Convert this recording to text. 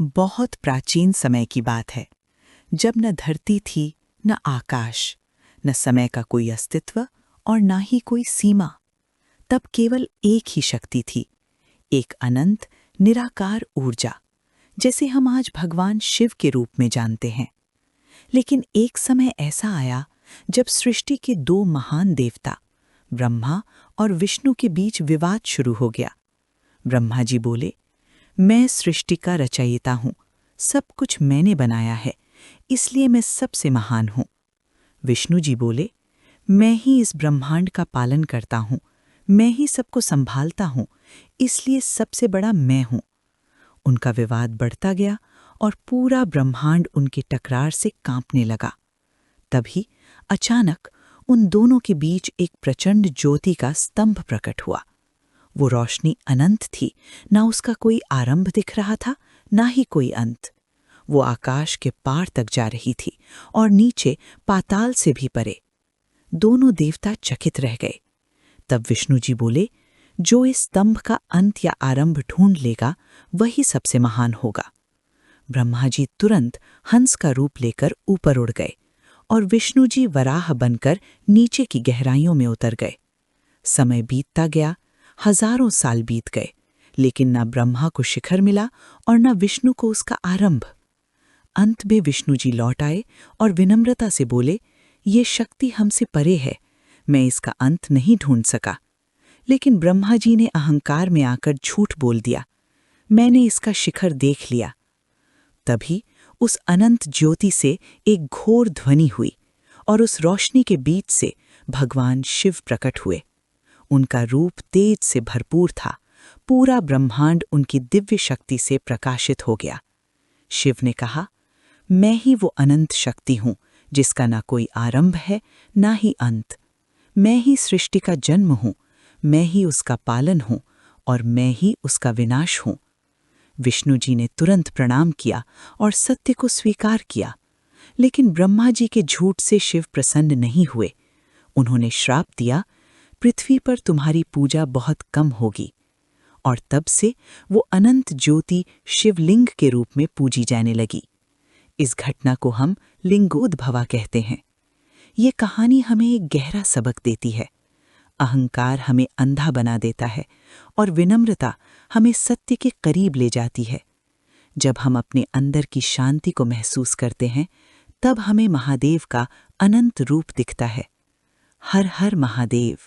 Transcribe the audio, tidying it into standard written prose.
बहुत प्राचीन समय की बात है, जब न धरती थी, न आकाश, न समय का कोई अस्तित्व और न ही कोई सीमा। तब केवल एक ही शक्ति थी, एक अनंत निराकार ऊर्जा, जैसे हम आज भगवान शिव के रूप में जानते हैं। लेकिन एक समय ऐसा आया जब सृष्टि के दो महान देवता, ब्रह्मा और विष्णु के बीच विवाद शुरू हो गया। ब्रह्मा जी बोले, मैं सृष्टि का रचयिता हूँ, सब कुछ मैंने बनाया है, इसलिए मैं सबसे महान हूँ। विष्णु जी बोले, मैं ही इस ब्रह्मांड का पालन करता हूँ, मैं ही सबको संभालता हूँ, इसलिए सबसे बड़ा मैं हूँ। उनका विवाद बढ़ता गया और पूरा ब्रह्मांड उनके टकरार से कांपने लगा। तभी अचानक उन दोनों के बीच एक प्रचंड ज्योति का स्तंभ प्रकट हुआ। वो रोशनी अनंत थी, ना उसका कोई आरंभ दिख रहा था, ना ही कोई अंत। वो आकाश के पार तक जा रही थी और नीचे पाताल से भी परे। दोनों देवता चकित रह गए। तब विष्णु जी बोले, जो इस स्तंभ का अंत या आरंभ ढूंढ लेगा, वही सबसे महान होगा। ब्रह्मा जी तुरंत हंस का रूप लेकर ऊपर उड़ गए और विष्णु जी वराह बनकर नीचे की गहराइयों में उतर गए। समय बीतता गया, हजारों साल बीत गए, लेकिन न ब्रह्मा को शिखर मिला और न विष्णु को उसका आरंभ। अंत में विष्णु जी लौट आए और विनम्रता से बोले, ये शक्ति हमसे परे है, मैं इसका अंत नहीं ढूंढ सका। लेकिन ब्रह्मा जी ने अहंकार में आकर झूठ बोल दिया, मैंने इसका शिखर देख लिया। तभी उस अनंत ज्योति से एक घोर ध्वनि हुई और उस रोशनी के बीच से भगवान शिव प्रकट हुए। उनका रूप तेज से भरपूर था, पूरा ब्रह्मांड उनकी दिव्य शक्ति से प्रकाशित हो गया। शिव ने कहा, मैं ही वो अनंत शक्ति हूँ, जिसका ना कोई आरंभ है, ना ही अंत। मैं ही सृष्टि का जन्म हूँ, मैं ही उसका पालन हूँ और मैं ही उसका विनाश हूँ। विष्णु जी ने तुरंत प्रणाम किया और सत्य को स्वीकार किया। लेकिन ब्रह्मा जी के झूठ से शिव प्रसन्न नहीं हुए। उन्होंने श्राप दिया, पृथ्वी पर तुम्हारी पूजा बहुत कम होगी। और तब से वो अनंत ज्योति शिवलिंग के रूप में पूजी जाने लगी। इस घटना को हम लिंगोद्भवा कहते हैं। ये कहानी हमें एक गहरा सबक देती है। अहंकार हमें अंधा बना देता है और विनम्रता हमें सत्य के करीब ले जाती है। जब हम अपने अंदर की शांति को महसूस करते हैं, तब हमें महादेव का अनंत रूप दिखता है। हर हर महादेव।